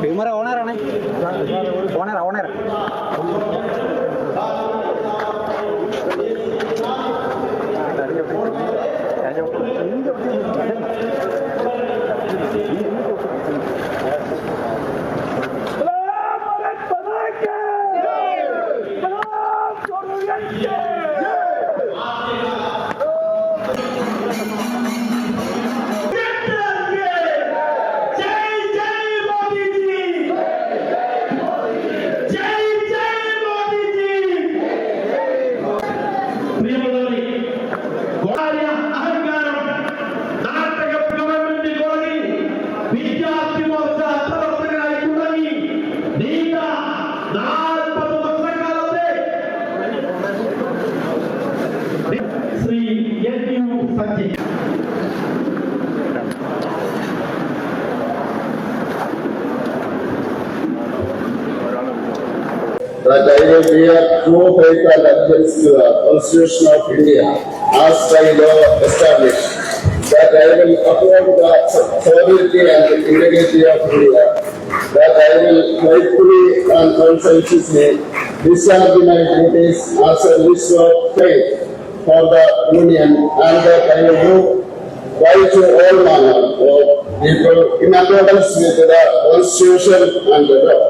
Humor owner ആണ് owner that I will bear true faith and allegiance to the Constitution of India as by law established, that I will uphold the sovereignty and integrity of India, that I will faithfully and conscientiously discharge my duties as a minister of faith for the Union, and that I will do right to all manner of people in accordance with the Constitution and the law.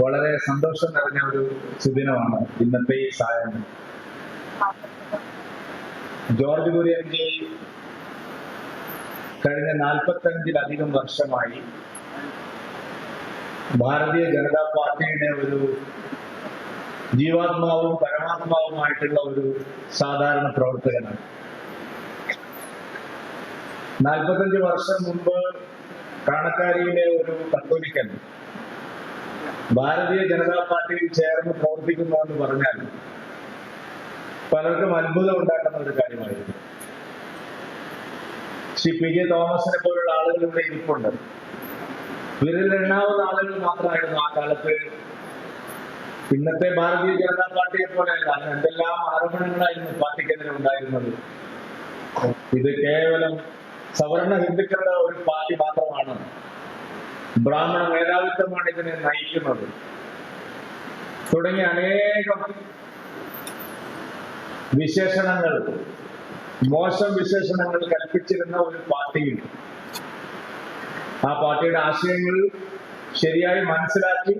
വളരെ സന്തോഷം നിറഞ്ഞ ഒരു സുദിനമാണ് ഇന്നത്തെ ഈ സായാഹ്നം. George കുര്യൻജി കഴിഞ്ഞ 45-ലധികം വർഷമായി ഭാരതീയ ജനതാ പാർട്ടിയുടെ ഒരു ജീവാത്മാവും പരമാത്മാവുമായിട്ടുള്ള ഒരു സാധാരണ പ്രവർത്തകനാണ്. 45 വർഷം മുമ്പ് കാണക്കാരിയിലെ ഒരു കത്തോലിക്കൻ ഭാരതീയ ജനതാ പാർട്ടിയിൽ ചേർന്ന് പ്രവർത്തിക്കുന്നു എന്ന് പറഞ്ഞാൽ പലർക്കും അത്ഭുതം ഉണ്ടാക്കുന്ന ഒരു കാര്യമായിരുന്നു. ശ്രീ പി ജെ തോമസിനെ പോലുള്ള ആളുകൾ ഇവിടെ ഇരിപ്പുണ്ട്. വിരലെണ്ണാവുന്ന ആളുകൾ മാത്രമായിരുന്നു ആ കാലത്ത് ഇന്നത്തെ ഭാരതീയ ജനതാ പാർട്ടിയെ പോലെയല്ല. എന്തെല്ലാം ആരോപണങ്ങളായിരുന്നു പാർട്ടിക്കെതിരെ ഉണ്ടായിരുന്നത്. ഇത് കേവലം സവർണ ഹിന്ദുക്കളുടെ ഒരു പാർട്ടി മാത്രമാണ്, ബ്രാഹ്മണ മേധാവിത്വമാണ് ഇതിനെ നയിക്കുന്നത് തുടങ്ങിയ അനേകം വിശേഷണങ്ങൾ, മോശം വിശേഷണങ്ങൾ കൽപ്പിച്ചിരുന്ന ഒരു പാർട്ടിയിൽ ആ പാർട്ടിയുടെ ആശയങ്ങൾ ശരിയായി മനസ്സിലാക്കി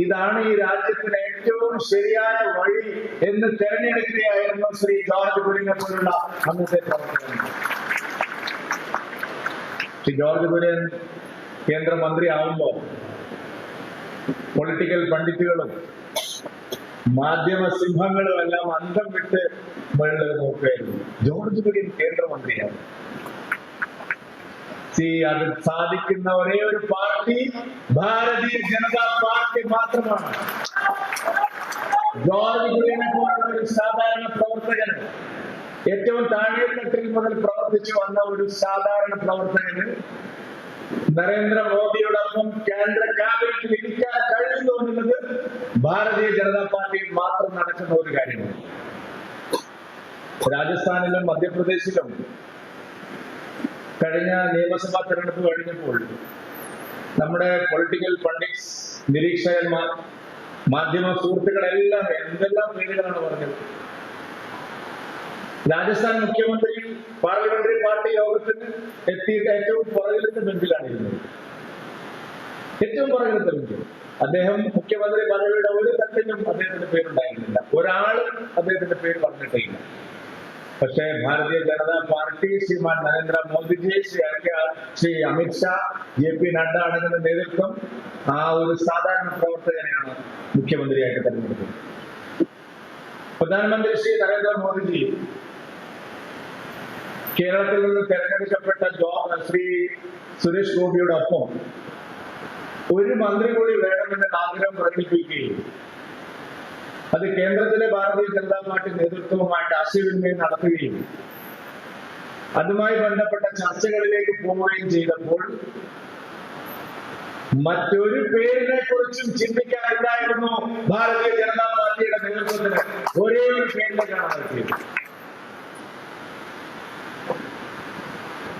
ഇതാണ് ഈ രാജ്യത്തിന് ഏറ്റവും ശരിയായ വഴി എന്ന് തെരഞ്ഞെടുക്കുകയായിരുന്നു ശ്രീ ജോർജ് കുര്യനെ പോലുള്ള അന്നത്തെ പ്രവർത്തകർ. ശ്രീ ജോർജ് കുര്യൻ കേന്ദ്രമന്ത്രി ആവുമ്പോൾ പൊളിറ്റിക്കൽ പണ്ഡിറ്റുകളും മാധ്യമ സിംഹങ്ങളും എല്ലാം അന്തം വിട്ട് മുകളിൽ നോക്കുകയായിരുന്നു. ജോർജ് കുര്യൻ കേന്ദ്രമന്ത്രിയാണ്. അത് സാധിക്കുന്ന ഒരേ ഒരു പാർട്ടി ഭാരതീയ ജനതാ പാർട്ടി മാത്രമാണ്. ജോർജ് കുര്യനെ പോലുള്ള ഒരു സാധാരണ പ്രവർത്തകന്, ഏറ്റവും താഴെത്തട്ടിൽ മുതൽ പ്രവർത്തിച്ചു വന്ന ഒരു സാധാരണ പ്രവർത്തകന് നരേന്ദ്രമോദിയോടൊപ്പം കേന്ദ്ര ക്യാബിനറ്റിൽ ഇരിക്കാൻ കഴിയുന്നു എന്നുള്ളത് ഭാരതീയ ജനതാ പാർട്ടിയിൽ മാത്രം നടക്കുന്ന ഒരു കാര്യമാണ്. രാജസ്ഥാനിലും മധ്യപ്രദേശിലും കഴിഞ്ഞ നിയമസഭാ തെരഞ്ഞെടുപ്പ് കഴിഞ്ഞപ്പോൾ നമ്മുടെ പൊളിറ്റിക്കൽ പണ്ഡിറ്റ്സ്, നിരീക്ഷകന്മാർ, മാധ്യമ സുഹൃത്തുക്കളെല്ലാം എന്തെല്ലാം പേരുകളാണ് പറഞ്ഞത്. രാജസ്ഥാൻ മുഖ്യമന്ത്രി പാർലമെന്ററി പാർട്ടി യോഗത്തിന് എത്തിയിട്ട് ഏറ്റവും പുറകിലത്തെ ബെഞ്ചിലാണ് ഇരുന്നത്. ഏറ്റവും പുറകിലത്തെ ബെഞ്ചിൽ. അദ്ദേഹം മുഖ്യമന്ത്രി പദവിയുടെ ഒരു തട്ടിലും അദ്ദേഹത്തിന്റെ പേരുണ്ടായിരുന്നില്ല. ഒരാളും അദ്ദേഹത്തിന്റെ പേര് പറഞ്ഞിട്ടില്ല. പക്ഷേ ഭാരതീയ ജനതാ പാർട്ടി, ശ്രീമാൻ നരേന്ദ്രമോദിജി, ശ്രീ അമിത്ഷാ, JP നഡ്ഡ അടങ്ങുന്ന നേതൃത്വം ആ ഒരു സാധാരണ പ്രവർത്തകനെയാണ് മുഖ്യമന്ത്രിയായിട്ട് തെരഞ്ഞെടുത്തത്. പ്രധാനമന്ത്രി ശ്രീ നരേന്ദ്രമോദിജി കേരളത്തിൽ നിന്ന് തെരഞ്ഞെടുക്കപ്പെട്ട ശ്രീ സുരേഷ് ഗോപിയോടൊപ്പം ഒരു മന്ത്രി കൂടി വേണമെന്ന് ആഗ്രഹം പ്രകടിപ്പിക്കുകയും അത് കേന്ദ്രത്തിലെ ഭാരതീയ ജനതാ പാർട്ടി നേതൃത്വവുമായിട്ട് ആശയവിനിമയം നടത്തുകയും അതുമായി ബന്ധപ്പെട്ട ചർച്ചകളിലേക്ക് പോവുകയും ചെയ്തപ്പോൾ മറ്റൊരു പേരിനെ കുറിച്ചും ചിന്തിക്കാനില്ലായിരുന്നു ഭാരതീയ ജനതാ പാർട്ടിയുടെ നേതൃത്വത്തിന്. ഒരേ ഒരു പേരിലേക്കാണ് നടത്തിയത്.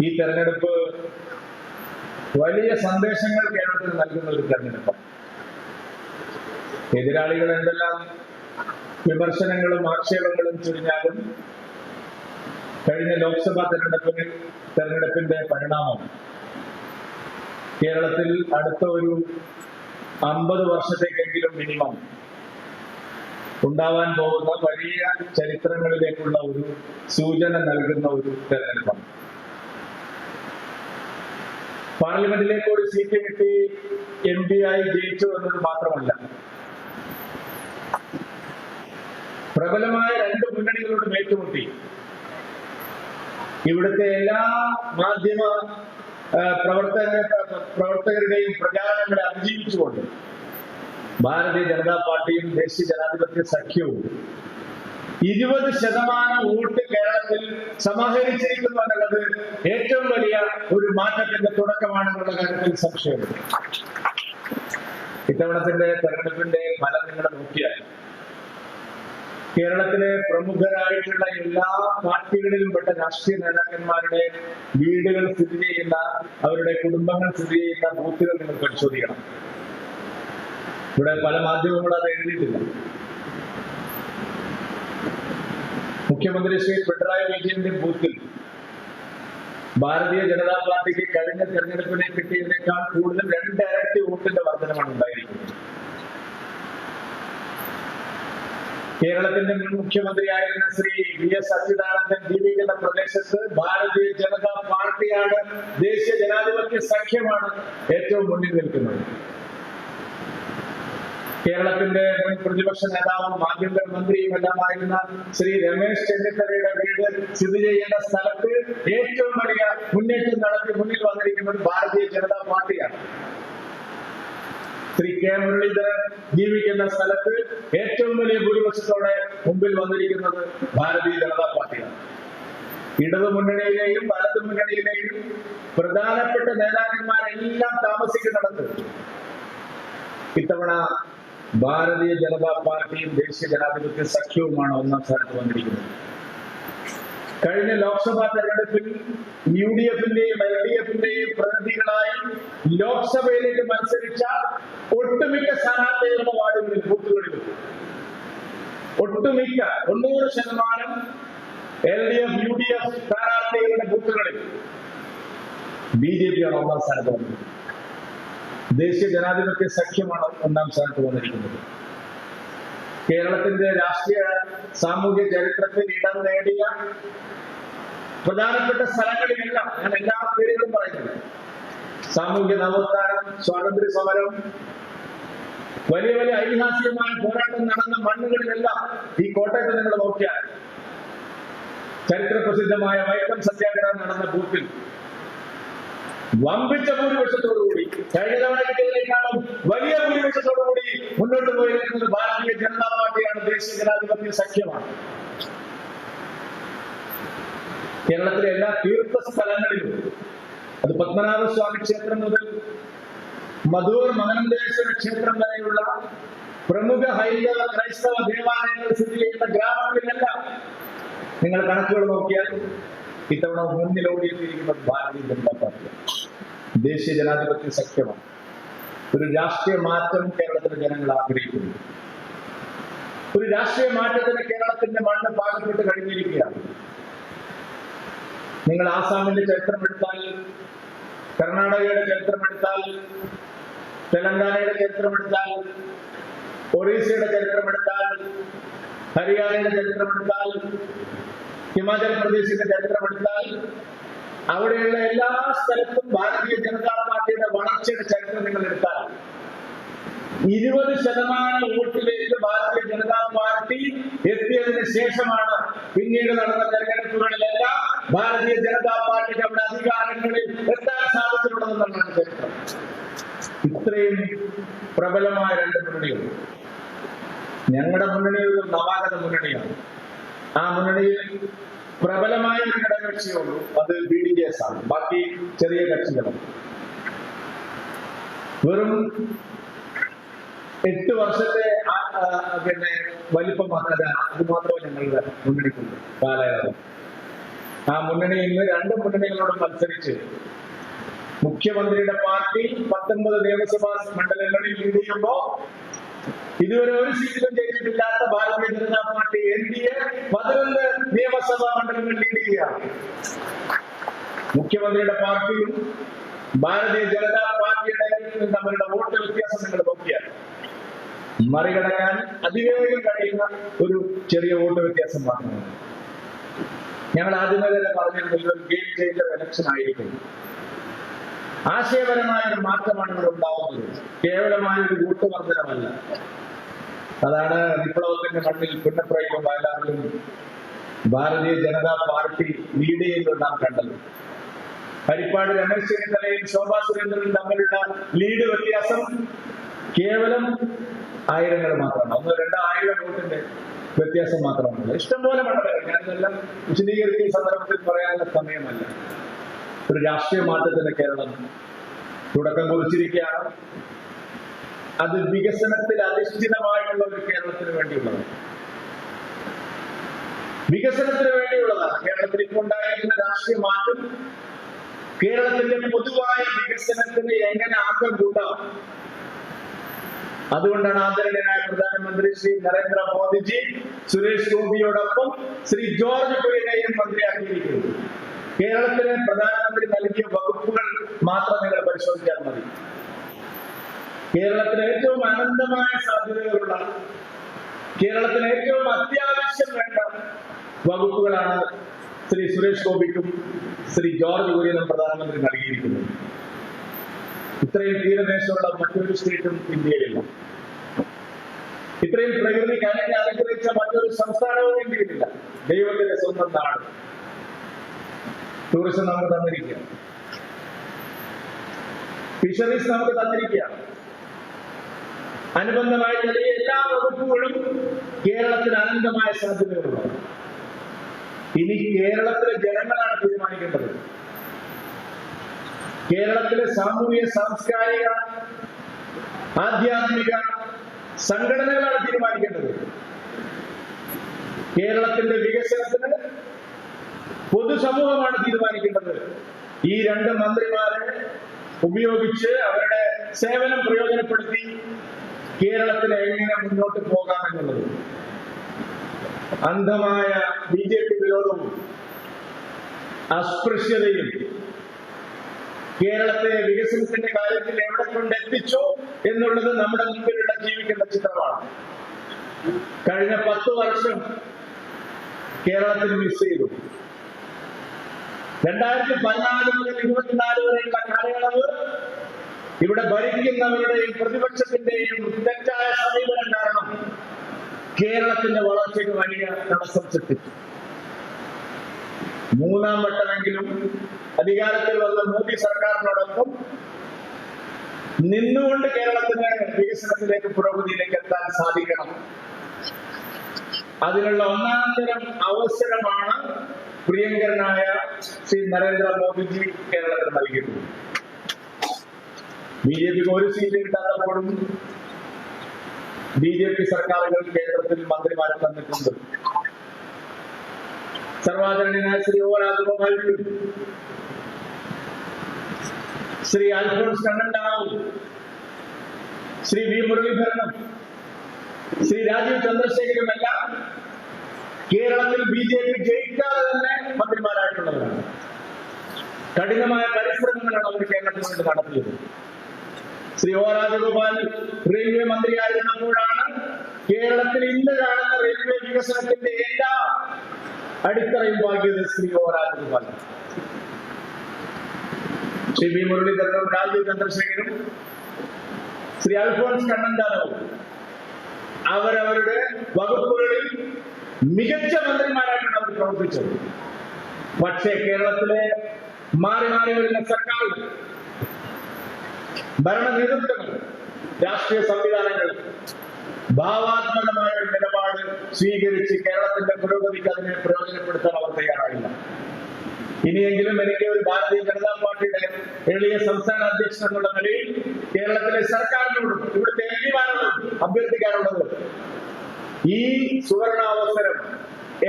ഈ തെരഞ്ഞെടുപ്പ് വലിയ സന്ദേശങ്ങൾ കേരളത്തിന് നൽകുന്ന ഒരു തെരഞ്ഞെടുപ്പാണ്. എതിരാളികൾ എന്തെല്ലാം വിമർശനങ്ങളും ആക്ഷേപങ്ങളും ചൊരിഞ്ഞാലും കഴിഞ്ഞ ലോക്സഭാ തെരഞ്ഞെടുപ്പിന്റെ പരിണാമം കേരളത്തിൽ അടുത്ത ഒരു 50 വർഷത്തേക്കെങ്കിലും മിനിമം ഉണ്ടാവാൻ പോകുന്ന വലിയ ചരിത്രങ്ങളിലേക്കുള്ള ഒരു സൂചന നൽകുന്ന ഒരു തെരഞ്ഞെടുപ്പാണ്. പാർലമെന്റിലേക്ക് ഒരു സീറ്റ് കിട്ടി MP ആയി ജയിച്ചു എന്നത് മാത്രമല്ല, പ്രബലമായ 2 മുന്നണികളോട് ഏറ്റുമുട്ടി ഇവിടുത്തെ എല്ലാ മാധ്യമ പ്രവർത്തകരുടെയും പ്രചാരണങ്ങളെ അതിജീവിച്ചുകൊണ്ട് ഭാരതീയ ജനതാ പാർട്ടിയും ദേശീയ ജനാധിപത്യ സഖ്യവും 20% വോട്ട് കേരളത്തിൽ സമാഹരിച്ചിരിക്കുന്നു എന്നുള്ളത് ഏറ്റവും വലിയ ഒരു മാറ്റത്തിന്റെ തുടക്കമാണെന്നുള്ള കാര്യത്തിൽ സംശയമില്ല. ഇത്തവണത്തിന്റെ തെരഞ്ഞെടുപ്പിന്റെ ഫലം നിങ്ങൾ നോക്കിയാൽ കേരളത്തിലെ പ്രമുഖരായിട്ടുള്ള എല്ലാ പാർട്ടികളിലും പെട്ട രാഷ്ട്രീയ നേതാക്കന്മാരുടെ വീടുകൾ സ്ഥിതി ചെയ്യുന്ന, അവരുടെ കുടുംബങ്ങൾ സ്ഥിതി ചെയ്യുന്ന ബൂത്തുകൾ നിങ്ങൾ പരിശോധിക്കണം. ഇവിടെ പല മാധ്യമങ്ങളും അത് എഴുതിയിട്ടില്ല. മുഖ്യമന്ത്രി ശ്രീ പിണറായി വിജയന്റെ ബൂത്തിൽ ഭാരതീയ ജനതാ പാർട്ടിക്ക് കഴിഞ്ഞ തെരഞ്ഞെടുപ്പിനെ കിട്ടിയതിനേക്കാൾ കൂടുതൽ 2 ഇരട്ടി വോട്ടിന്റെ വർധനമാണ് ഉണ്ടായിരിക്കുന്നത്. കേരളത്തിന്റെ മുൻ മുഖ്യമന്ത്രിയായിരുന്ന ശ്രീ VS അച്യുതാനന്ദൻ ജീവിക്കുന്ന പ്രദേശത്ത് ഭാരതീയ ജനതാ പാർട്ടിയാണ്, ദേശീയ ജനാധിപത്യ സഖ്യമാണ് ഏറ്റവും മുന്നിൽ നിൽക്കുന്നത്. കേരളത്തിന്റെ മുൻ പ്രതിപക്ഷ നേതാവും ആഭ്യന്തര മന്ത്രിയും എല്ലാമായിരുന്ന ശ്രീ രമേശ് ചെന്നിത്തലയുടെ വീട് സ്ഥിതി ചെയ്യുന്ന സ്ഥലത്ത് ഏറ്റവും വലിയ മുന്നേറ്റം നടത്തി മുന്നിൽ വന്നിരിക്കുന്നത് ഭാരതീയ ജനതാ പാർട്ടിയാണ്. ശ്രീ K മുരളീധരൻ ജീവിക്കുന്ന സ്ഥലത്ത് ഏറ്റവും വലിയ ഭൂരിപക്ഷത്തോടെ മുമ്പിൽ വന്നിരിക്കുന്നത് ഭാരതീയ ജനതാ പാർട്ടിയാണ്. ഇടതു മുന്നണിയിലെയും വലതു മുന്നണിയിലെയും പ്രധാനപ്പെട്ട നേതാക്കന്മാരെല്ലാം താമസിക്കുന്നിടത്ത് ഇത്തവണ ഭാരതീയ ജനതാ പാർട്ടിയും ദേശീയ ജനാധിപത്യ സഖ്യവുമാണ് 1ാം സ്ഥാനത്ത് വന്നിരിക്കുന്നത്. കഴിഞ്ഞ ലോക്സഭാ തെരഞ്ഞെടുപ്പിൽ UDF-ന്റെയും LDF-ന്റെയും പ്രതിനിധികളായി ലോക്സഭയിലേക്ക് മത്സരിച്ച ഒട്ടുമിക്ക സ്ഥാനാർത്ഥികളുടെ വാർഡുകളിൽ ബൂത്തുകളിലും ഒട്ടുമിക്ക 90% LDF UDF സ്ഥാനാർത്ഥികളുടെ ബൂത്തുകളിൽ BJP ആണ് 1ാം സ്ഥാനത്ത് വന്നത്. ദേശീയ ജനാധിപത്യ സഖ്യമാണ് 1ാം സ്ഥാനത്ത് വന്നിരിക്കുന്നത്. കേരളത്തിന്റെ രാഷ്ട്രീയ സാമൂഹ്യ ചരിത്രത്തിൽ ഇടം നേടിയ പ്രധാനപ്പെട്ട സ്ഥലങ്ങളിലെല്ലാം, ഞാൻ എല്ലാ പേരുകളും പറയുന്നത്, സാമൂഹ്യ നവോത്ഥാനം, സ്വാതന്ത്ര്യ സമരം, വലിയ വലിയ ഐതിഹാസികമായ പോരാട്ടം നടന്ന മണ്ണുകളിലെല്ലാം ഈ കോട്ടയത്ത് നിങ്ങൾ നോക്കിയാൽ ചരിത്ര പ്രസിദ്ധമായ വൈക്കം സത്യാഗ്രഹം നടന്ന ബൂത്തിൽ വമ്പിച്ച ഭൂരിപക്ഷത്തോടുകൂടി, കഴിഞ്ഞ തവണ കിട്ടിയതിനേക്കാളും വലിയ ഭൂരിപക്ഷത്തോടുകൂടി മുന്നോട്ട് പോയിരിക്കുന്നത് ഭാരതീയ ജനതാ പാർട്ടിയാണ്, ദേശീയ ജനാധിപത്യ സഖ്യമാണ്. കേരളത്തിലെ എല്ലാ തീർത്ഥ സ്ഥലങ്ങളിലും, അത് പത്മനാഭസ്വാമി ക്ഷേത്രം മുതൽ മധൂർ മകനന്ദേശ്വര ക്ഷേത്രം വരെയുള്ള പ്രമുഖ ഹൈന്ദവ ക്രൈസ്തവ ദേവാലയങ്ങൾ സ്ഥിതി ചെയ്യുന്ന ഗ്രാമങ്ങളിലെല്ലാം നിങ്ങൾ കണക്കുകൾ നോക്കിയാൽ ഇത്തവണ മുന്നിലോടിയെത്തിയിരിക്കുന്നത് ഭാരതീയ ജനതാ പാർട്ടിയാണ്, ദേശീയ ജനാധിപത്യ സഖ്യമാണ്. ഒരു രാഷ്ട്രീയ മാറ്റം കേരളത്തിലെ ജനങ്ങൾ ആഗ്രഹിക്കുന്നു. ഒരു രാഷ്ട്രീയ മാറ്റത്തിന് കേരളത്തിന്റെ മണ്ണ് പാകപ്പെട്ട് കഴിഞ്ഞിരിക്കുകയാണ്. നിങ്ങൾ ആസാമിന്റെ ചരിത്രമെടുത്താൽ, കർണാടകയുടെ ചരിത്രമെടുത്താൽ, തെലങ്കാനയുടെ ചരിത്രമെടുത്താൽ, ഒറീസയുടെ ചരിത്രമെടുത്താൽ, ഹരിയാനയുടെ ചരിത്രമെടുത്താൽ, ഹിമാചൽ പ്രദേശിന്റെ ചരിത്രമെടുത്താൽ, അവിടെയുള്ള എല്ലാ സ്ഥലത്തും ഭാരതീയ ജനതാ പാർട്ടിയുടെ വളർച്ചയുടെ ചരിത്രം നിങ്ങൾ എടുത്താൽ 20% വോട്ടിലേക്ക് ഭാരതീയ ജനതാ പാർട്ടി എത്തിയതിനു ശേഷമാണ് പിന്നീട് നടന്ന തെരഞ്ഞെടുപ്പുകളിലെല്ലാം ഭാരതീയ ജനതാ പാർട്ടിക്ക് അവിടെ അധികാരങ്ങളിൽ എത്താൻ സാധിച്ചിട്ടുള്ളതെന്നാണ് ചരിത്രം. ഇത്രയും പ്രബലമായ 2 മുന്നണികൾ ഞങ്ങളുടെ മുന്നണി ഒരു നവാഗത മുന്നണിയാണ്. ആ മുന്നണിയിൽ പ്രബലമായ ഒരു ഘടകകക്ഷിയേ ഉള്ളൂ, അത് BDJS ആണ്. ബാക്കി ചെറിയ കക്ഷികളാണ്. വെറും 8 വർഷത്തെ വലിപ്പം മാത്രമല്ല, അത് മാത്രമേ ഞങ്ങളുടെ മുന്നണിക്കുള്ളൂ കാലയളവ്. ആ മുന്നണി ഇന്ന് 2 മുന്നണികളോട് മത്സരിച്ച് മുഖ്യമന്ത്രിയുടെ പാർട്ടി 19 നിയമസഭാ മണ്ഡലങ്ങളിൽ ലീഡ് ചെയ്യുമ്പോൾ ഇതുവരെ ഒരു സീറ്റിലും ജയിച്ചിട്ടില്ലാത്ത ഭാരതീയ ജനതാ പാർട്ടി NDA 11 നിയമസഭാ മണ്ഡലങ്ങൾ ലീഡ് ചെയ്യുകയാണ്. മുഖ്യമന്ത്രിയുടെ പാർട്ടിയും ഭാരതീയ ജനതാ പാർട്ടിയുടെ തമ്മിലുള്ള വോട്ട് വ്യത്യാസം നിങ്ങൾ നോക്കിയാൽ മറികടക്കാൻ അതിവേഗം കഴിയുന്ന ഒരു ചെറിയ വോട്ട് വ്യത്യാസം മാത്രമാണ്. ഞങ്ങൾ ആദ്യമേ തന്നെ പറഞ്ഞിരുന്നത് ഒരു ഗെയിം ചേഞ്ചർ ഇലക്ഷൻ ആയിരിക്കും. ആശയപരമായ ഒരു മാറ്റമാണ് ഇവിടെ ഉണ്ടാവുന്നത്, കേവലമായ ഒരു വോട്ട് വർധനമല്ല. അതാണ് വിപ്ലവത്തിന്റെ മണ്ണിൽ പുന്നപ്രയിലും വയലാറിലും ഭാരതീയ ജനതാ പാർട്ടി ലീഡ് ചെയ്യുന്നത് നാം കണ്ടത്. ഹരിപ്പാട് രമേശ് ചെന്നിത്തലയും ശോഭാ സുരേന്ദ്രനും തമ്മിലുള്ള ലീഡ് വ്യത്യാസം കേവലം ആയിരങ്ങൾ മാത്രമാണ്. 1-2 വോട്ടിന്റെ വ്യത്യാസം മാത്രമാണ്. ഇഷ്ടംപോലെ മണ്ഡലങ്ങൾ, ഞാനിതെല്ലാം വിശദീകരിച്ച് ഈ സന്ദർഭത്തിൽ പറയാനുള്ള സമയമല്ല. ഒരു രാഷ്ട്രീയ മാറ്റത്തിന് കേരളം തുടക്കം കുറിച്ചിരിക്കുകയാണ്. അത് വികസനത്തിൽ അധിഷ്ഠിതമായിട്ടുള്ള ഒരു കേരളത്തിന് വേണ്ടിയുള്ളതാണ്. വികസനത്തിന് വേണ്ടിയുള്ളതാണ്. കേരളത്തിൽ ഇപ്പോൾ ഉണ്ടായിരിക്കുന്ന രാഷ്ട്രീയ മാറ്റം കേരളത്തിന്റെ പൊതുവായ വികസനത്തിന് എങ്ങനെ ആക്കം കൂട്ടാം. അതുകൊണ്ടാണ് ആദരണീയനായ പ്രധാനമന്ത്രി ശ്രീ നരേന്ദ്രമോദിജി സുരേഷ് ഗോപിയോടൊപ്പം ശ്രീ ജോർജ് കുര്യനെയും മന്ത്രിയാക്കിയിരിക്കുന്നത്. കേരളത്തിന് പ്രധാനമന്ത്രി നൽകിയ വകുപ്പുകൾ മാത്രം നിങ്ങൾ പരിശോധിച്ചാൽ മതി. കേരളത്തിന് ഏറ്റവും അനന്തമായ സാധ്യതകളുള്ള, കേരളത്തിന് ഏറ്റവും അത്യാവശ്യം വേണ്ട വകുപ്പുകളാണ് ശ്രീ സുരേഷ് ഗോപിക്കും ശ്രീ ജോർജ് കുര്യനും പ്രധാനമന്ത്രി നൽകിയിരിക്കുന്നത്. ഇത്രയും തീരദേശമുള്ള മറ്റൊരു സ്റ്റേറ്റും ഇന്ത്യയിലില്ല. ഇത്രയും പ്രകൃതി കനിഞ്ഞ് അനുഗ്രഹിച്ച മറ്റൊരു സംസ്ഥാനവും ഇന്ത്യയിലില്ല. ദൈവത്തിന്റെ സ്വന്തം നാട്. ടൂറിസം നമുക്ക് തന്നിരിക്കുകയാണ്, ഫിഷറീസ് നമുക്ക് തന്നിരിക്കുകയാണ്. അനുബന്ധമായി നൽകിയ എല്ലാ വകുപ്പുകളും കേരളത്തിന് അനന്തമായ സാധ്യതകളുണ്ട്. ഇനി കേരളത്തിലെ ജനങ്ങളാണ് തീരുമാനിക്കേണ്ടത്. കേരളത്തിലെ സാമൂഹിക, സാംസ്കാരിക, ആധ്യാത്മിക സംഘടനകളാണ് തീരുമാനിക്കേണ്ടത്. കേരളത്തിന്റെ വികസനത്തിന് പൊതുസമൂഹമാണ് തീരുമാനിക്കേണ്ടത്. ഈ 2 മന്ത്രിമാരെ ഉപയോഗിച്ച് അവരുടെ സേവനം പ്രയോജനപ്പെടുത്തി കേരളത്തിന് എങ്ങനെ മുന്നോട്ട് പോകാമെന്നുള്ളത്. അന്ധമായ BJP വിരോധവും അസ്പൃശ്യതയും കേരളത്തെ വികസനത്തിന്റെ കാര്യത്തിൽ എവിടെ കൊണ്ടെത്തിച്ചോ എന്നുള്ളത് നമ്മുടെ മുമ്പിലുള്ള ജീവിക്കേണ്ട ചിത്രമാണ്. കഴിഞ്ഞ 10 വർഷം കേരളത്തിന് മിസ് ചെയ്തു. 2014 മുതൽ 24 വരെയുള്ള കാലയളവ് ഇവിടെ ഭരിക്കുന്നവരുടെയും പ്രതിപക്ഷത്തിന്റെയും തെറ്റായ സമീപനം കാരണം കേരളത്തിന്റെ വളർച്ചയ്ക്ക് വലിയ തടസ്സം സൃഷ്ടിച്ചു. 3ാം വട്ടമെങ്കിലും അധികാരത്തിൽ വന്ന മോദി സർക്കാരിനോടൊപ്പം നിന്നുകൊണ്ട് കേരളത്തിന് വികസനത്തിലേക്ക്, പുരോഗതിയിലേക്ക് എത്താൻ സാധിക്കണം. അതിനുള്ള ഒന്നാന്തരം അവസരമാണ് പ്രിയങ്കരനായ ശ്രീ നരേന്ദ്രമോദിജി കേരളത്തിന് നൽകിയിട്ടുണ്ട്. BJPക്ക് ഒരു സീറ്റ് കിട്ടാത്തപ്പോഴും BJP സർക്കാരുകൾ കേന്ദ്രത്തിൽ മന്ത്രിമാരെ തന്നിട്ടുണ്ട്. സർവാദരണീയനായ ശ്രീ O രാജഗോപാലും ശ്രീ അൽഫോൺസ് കണ്ണന്താനവും ശ്രീ V മുരളീധരനും ശ്രീ രാജീവ് ചന്ദ്രശേഖരും എല്ലാം കേരളത്തിൽ BJP ജയിക്കാതെ തന്നെ മന്ത്രിമാരായിട്ടുള്ളവരാണ്. കഠിനമായ പരിശ്രമങ്ങളാണ് അവർ കേരളത്തിന് വേണ്ടി നടത്തിയത്. ശ്രീ O രാജഗോപാൽ റെയിൽവേ മന്ത്രിയായിരുന്നപ്പോഴാണ് കേരളത്തിൽ ഇന്ന് കാണുന്ന റെയിൽവേ വികസനത്തിന്റെ എല്ലാ അടിത്തറയും പാകിയത് ശ്രീ O രാജഗോപാൽ. ശ്രീ V മുരളീധരനും രാജീവ് ചന്ദ്രശേഖരും ശ്രീ അൽഫോൺസ് കണ്ണന്താനവും അവരവരുടെ വകുപ്പുകളിൽ മികച്ച മന്ത്രിമാരായിട്ടാണ് അവർ പ്രവർത്തിച്ചത്. പക്ഷേ കേരളത്തിലെ മാറി മാറി വരുന്ന സർക്കാരുകൾ, ഭരണ നേതൃത്വങ്ങൾ, രാഷ്ട്രീയ സംവിധാനങ്ങൾ ഭാവാത്മകമായ ഒരു നിലപാട് സ്വീകരിച്ച് കേരളത്തിന്റെ പുരോഗതിക്ക് അതിനെ പ്രയോജനപ്പെടുത്താൻ അവർ തയ്യാറായില്ല. ഇനിയെങ്കിലും എനിക്ക് ഒരു ഭാരതീയ ജനതാ പാർട്ടിയുടെ എളിയ സംസ്ഥാന അധ്യക്ഷൻ എന്നുള്ള നിലയിൽ കേരളത്തിലെ സർക്കാരിനോടും ഇവിടുത്തെ എംപിമാരോടും അഭ്യർത്ഥിക്കാനുള്ളത്, ഈ സുവർണാവസരം,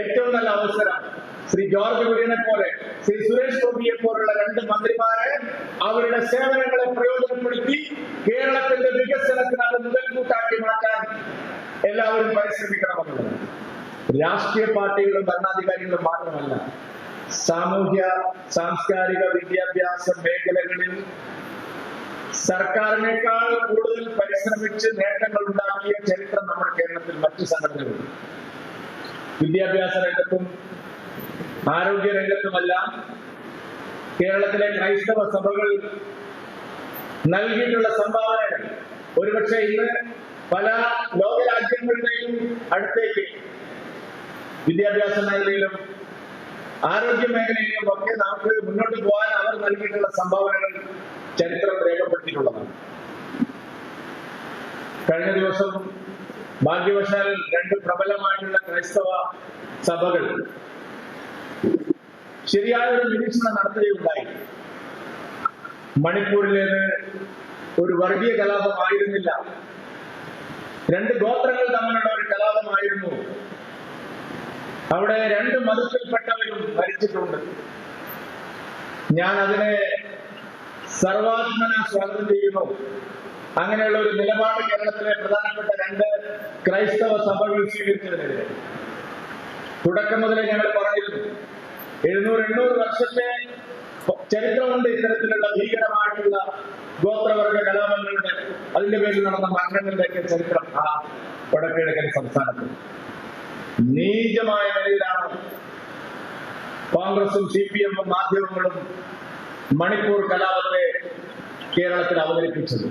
ഏറ്റവും നല്ല അവസരം, ശ്രീ ജോർജ് കുര്യനെ പോലെ ശ്രീ സുരേഷ് ഗോപിയെ പോലുള്ള 2 മന്ത്രിമാരെ അവരുടെ സേവനങ്ങളെ പ്രയോജനപ്പെടുത്തി കേരളത്തിന്റെ വികസനത്തിന് അത് മുതൽക്കൂട്ടാക്കി മാറ്റാൻ എല്ലാവരും പരിശ്രമിക്കണമെന്നുള്ളത്. രാഷ്ട്രീയ പാർട്ടികളും ഭരണാധികാരികളും മാത്രമല്ല, സാമൂഹ്യ സാംസ്കാരിക വിദ്യാഭ്യാസ മേഖലകളിൽ സർക്കാരിനേക്കാൾ കൂടുതൽ പരിശ്രമിച്ച് നേട്ടങ്ങൾ ഉണ്ടാക്കിയ ചരിത്രം നമ്മുടെ കേരളത്തിൽ മറ്റു സംഘടനകളുണ്ട്. വിദ്യാഭ്യാസ രംഗത്തും ആരോഗ്യ രംഗത്തുമെല്ലാം കേരളത്തിലെ ക്രൈസ്തവ സഭകൾ നൽകിയിട്ടുള്ള സംഭാവനകൾ ഒരുപക്ഷെ ഇന്ന് പല ലോകരാജ്യങ്ങളുടെയും അടുത്തേക്ക് വിദ്യാഭ്യാസ മേഖലയിലും ആരോഗ്യ മേഖലയിലും ഒക്കെ നമുക്ക് മുന്നോട്ട് പോകാൻ അവർ നൽകിയിട്ടുള്ള സംഭാവനകൾ ചരിത്രം രേഖപ്പെടുത്തിയിട്ടുള്ളതാണ്. കഴിഞ്ഞ ദിവസം ഭാഗ്യവശാൽ 2 പ്രബലമായിട്ടുള്ള ക്രൈസ്തവ സഭകൾ ശരിയായ ഒരു നിരീക്ഷണം നടത്തുകയുണ്ടായി. മണിപ്പൂരിലേത് ഒരു വർഗീയ കലാപമായിരുന്നില്ല, 2 ഗോത്രങ്ങൾ തമ്മിലുള്ള ഒരു കലാപമായിരുന്നു. അവിടെ 2 മതത്തിൽപ്പെട്ടവരും മരിച്ചിട്ടുണ്ട്. ഞാൻ അതിനെ സർവാത്മന സ്വാഗതം ചെയ്യുന്നു. അങ്ങനെയുള്ള ഒരു നിലപാട് കേരളത്തിലെ പ്രധാനപ്പെട്ട 2 ക്രൈസ്തവ സഭകൾ സ്വീകരിച്ചതിനെതിരെ തുടക്കം മുതലേ ഞങ്ങൾ പറഞ്ഞിരുന്നു, 700-800 വർഷത്തെ ചരിത്രമുണ്ട് ഇത്തരത്തിലുള്ള ഭീകരമായിട്ടുള്ള ഗോത്രവർഗ കലാപങ്ങളുടെ, അതിന്റെ പേരിൽ നടന്ന മരണങ്ങളുടെയൊക്കെ ചരിത്രം ആ വടക്കുകിഴക്കൻ സംസ്ഥാനത്ത്. നീചമായ നിലയിലാണ് കോൺഗ്രസും CPM-ഉം മാധ്യമങ്ങളും മണിപ്പൂർ കലാപത്തെ കേരളത്തിൽ അവതരിപ്പിച്ചത്.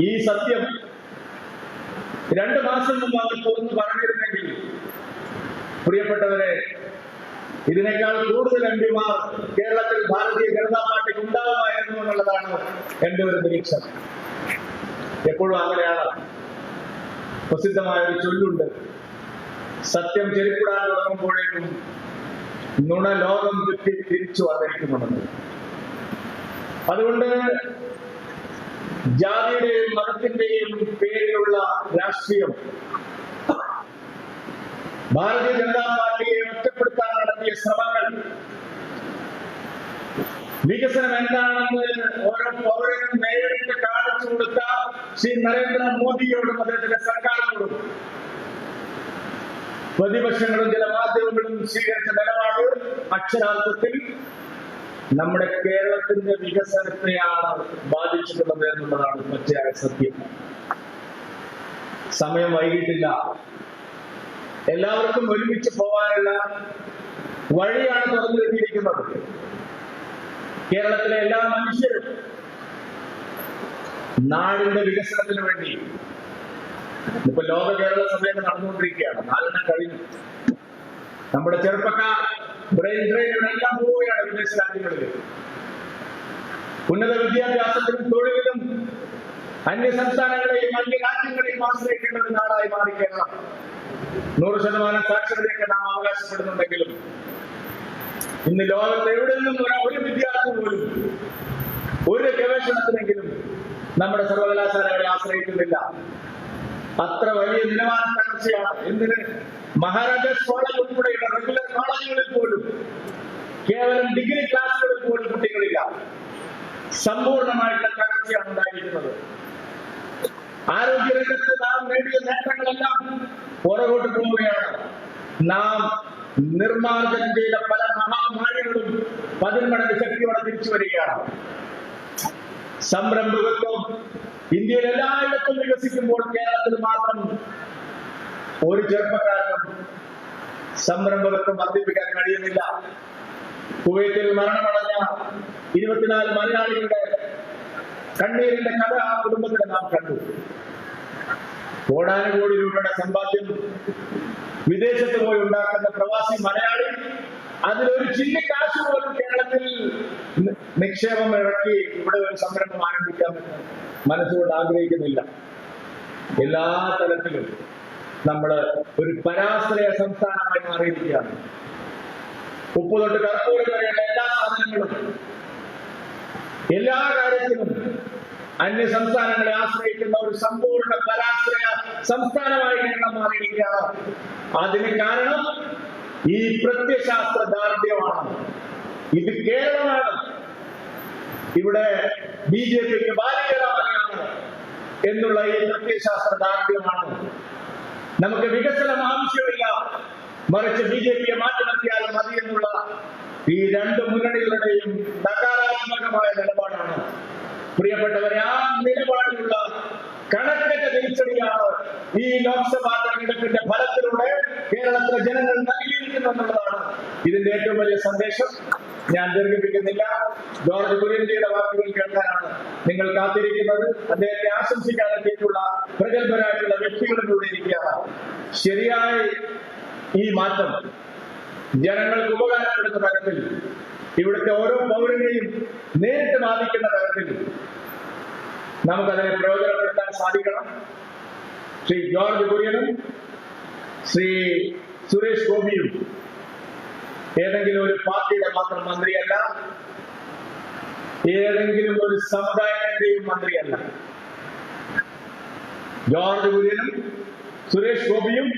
ഈ സത്യം 2 മാസം മുമ്പ് അവർ തുറന്നു പറഞ്ഞിരുന്നെങ്കിൽ, പ്രിയപ്പെട്ടവരെ, ഇതിനേക്കാൾ കൂടുതൽ എംപിമാർ കേരളത്തിൽ ഭാരതീയ ജനതാ പാർട്ടിക്ക് ഉണ്ടാവുമായിരുന്നു എന്നുള്ളതാണ് എന്റെ ഒരു നിരീക്ഷണം. എപ്പോഴും അങ്ങനെയാണ്. പ്രസിദ്ധമായ ഒരു ചൊല്ലുണ്ട്, സത്യം ചെരുപ്പിടാൻ തുടങ്ങുമ്പോഴേക്കും നുണ ലോകം ചുറ്റി തിരിച്ചു വന്നിരിക്കുന്നുണ്ട്. അതുകൊണ്ട് ജാതിയുടെയും മതത്തിന്റെയും പേരിലുള്ള രാഷ്ട്രീയം ഭാരതീയ ജനതാ പാർട്ടിയെ ഒറ്റപ്പെടുത്താൻ നടത്തിയ ശ്രമങ്ങൾ, വികസനം എന്താണെന്ന് ഓരോ പൗരനും നേരിട്ട് കാണിച്ചു കൊടുത്ത ശ്രീ നരേന്ദ്രമോദിയോടും അദ്ദേഹത്തിന്റെ സർക്കാരിനോടും പ്രതിപക്ഷങ്ങളും ചില മാധ്യമങ്ങളും സ്വീകരിച്ച നിലപാട് അക്ഷരാർത്ഥത്തിൽ നമ്മുടെ കേരളത്തിന്റെ വികസനത്തെയാണ് ബാധിച്ചിട്ടുള്ളത് എന്നുള്ളതാണ് പച്ചയായ സത്യം. സമയം വൈകിട്ടില്ല. എല്ലാവർക്കും ഒരുമിച്ച് പോകാനുള്ള വഴിയാണ് തുറന്നു കിട്ടിയിരിക്കുന്നത്. കേരളത്തിലെ എല്ലാ മനുഷ്യരും നാടിന്റെ വികസനത്തിന് വേണ്ടി, ഇപ്പൊ ലോക കേരള സഭയൊക്കെ നടന്നുകൊണ്ടിരിക്കുകയാണ്, 4 കഴിഞ്ഞു. നമ്മുടെ ചെറുപ്പക്കാർ ബ്രെയിൻ ഡ്രെയിനുകളെല്ലാം പോവുകയാണ് വിദേശ രാജ്യങ്ങളിൽ. ഉന്നത വിദ്യാഭ്യാസത്തിനും തൊഴിലിലും അന്യ സംസ്ഥാനങ്ങളെയും അന്യ രാജ്യങ്ങളെയും ആശ്രയിക്കേണ്ട ഒരു നാടായി മാറി കേരളം. 100% സാക്ഷരതയൊക്കെ നാം അവകാശപ്പെടുന്നുണ്ടെങ്കിലും ഇന്ന് ലോകത്ത് എവിടെ നിന്നും ഒരു വിദ്യാർത്ഥി പോലും ഒരു ഗവേഷണത്തിനെങ്കിലും നമ്മുടെ സർവകലാശാലകളെ ആശ്രയിക്കുന്നില്ല. അത്ര വലിയ നിലവാര തകർച്ചയാണ്. എന്തിന് മഹാരാജാസ് കോളേജ് ഉൾപ്പെടെയുള്ള റെഗുലർ കോളേജുകളിൽ പോലും കേവലം ഡിഗ്രി ക്ലാസ്സുകളിൽ പോലും കുട്ടികളില്ല. സമ്പൂർണമായിട്ടുള്ള തകർച്ചയാണ് ഉണ്ടായിരിക്കുന്നത്. ആരോഗ്യരംഗത്ത് നാം നേടിയ നേട്ടങ്ങളെല്ലാം പുറകോട്ട് പോവുകയാണ്. നാം നിർമ്മാർജ്ജനം ചെയ്ത പല മഹാമാരികളും 10 മടങ്ങ് ശക്തിയോടെ തിരിച്ചു വരികയാണ്. സംരംഭകത്വം ഇന്ത്യയിൽ എല്ലായിടത്തും വികസിക്കുമ്പോൾ കേരളത്തിൽ മാത്രം ഒരു ചെറുപ്പക്കാരനും സംരംഭകത്വം വർദ്ധിപ്പിക്കാൻ കഴിയുന്നില്ല. കുവൈത്തിൽ മരണമടഞ്ഞ 24 മലയാളികളുടെ കണ്ണീരിന്റെ കഥ ആ കുടുംബത്തിന് നാം കണ്ടു. കോടാനുകോടി രൂപയുടെ സമ്പാദ്യം വിദേശത്ത് പോയി ഉണ്ടാക്കുന്ന പ്രവാസി മലയാളി അതിലൊരു ചില്ലിക്കാശ് പോലും കേരളത്തിൽ നിക്ഷേപം ഇറക്കി ഇവിടെ ഒരു സംരംഭം ആരംഭിക്കാമെന്ന് മനസ്സുകൊണ്ട് ആഗ്രഹിക്കുന്നില്ല. എല്ലാ തലത്തിലും നമ്മൾ ഒരു പരാശ്രയ സംസ്ഥാനമായി മാറിയിരിക്കുകയാണ്. ഉപ്പ് തൊട്ട് കർപ്പൂരം വരെയുള്ള എല്ലാ സാധനങ്ങളും എല്ലാ കാര്യത്തിലും അന്യ സംസ്ഥാനങ്ങളെ ആശ്രയിക്കുന്ന ഒരു സമ്പൂർണ്ണ പരാശ്രയ സംസ്ഥാനമായി കേരളം മാറിയിരിക്കുകയാണ്. അതിന് കാരണം ഈ പ്രത്യയശാസ്ത്ര ദാർഢ്യമാണ്. ഇത് കേരളമാണ്. ഇവിടെ BJPക്ക് ബാലികരാണ് എന്നുള്ള ഈ പ്രത്യയശാസ്ത്ര ദാർഢ്യമാണ്. നമുക്ക് വികസനം ആവശ്യമില്ല, മറിച്ച് BJPയെ മാറ്റി നിർത്തിയാൽ മതി എന്നുള്ള ഈ രണ്ട് മുന്നണികളുടെയും നകാരാത്മകമായ നിലപാടാണ്. പ്രിയപ്പെട്ടവരെ, ആ നിലപാടിലുള്ള കണക്കറ്റ തിരിച്ചടിയാണ് ഈ ലോക്സഭാ തെരഞ്ഞെടുപ്പിന്റെ ഫലത്തിലൂടെ കേരളത്തിലെ ജനങ്ങൾ നൽകിയിരിക്കുന്നു എന്നുള്ളതാണ് ഇതിന്റെ ഏറ്റവും വലിയ സന്ദേശം. ഞാൻ ദീർഘിപ്പിക്കുന്നില്ല. ജോർജ് കുര്യൻജിയുടെ വാക്കുകൾ കേൾക്കാനാണ് നിങ്ങൾ കാത്തിരിക്കുന്നത്. അദ്ദേഹത്തെ ആശംസിക്കാൻ എത്തിയിട്ടുള്ള പ്രഗത്ഭരായിട്ടുള്ള വ്യക്തികളിലൂടെ ഇരിക്കുകയാണ്. ശരിയായ ഈ മാറ്റം ജനങ്ങൾക്ക് ഉപകാരപ്പെടുന്ന തരത്തിൽ, ഇവിടുത്തെ ഓരോ പൗരനെയും നേരിട്ട് ബാധിക്കുന്ന തരത്തിൽ നമുക്കതിനെ പ്രയോജനപ്പെടുത്താൻ സാധിക്കണം. ശ്രീ ജോർജ് കുര്യനും ശ്രീ സുരേഷ് ഗോപിയും ഏതെങ്കിലും ഒരു പാർട്ടിയുടെ മാത്രം മന്ത്രിയല്ല, ഏതെങ്കിലും ഒരു സമുദായത്തിന്റെയും മന്ത്രിയല്ല. ജോർജ് കുര്യനും സുരേഷ് ഗോപിയും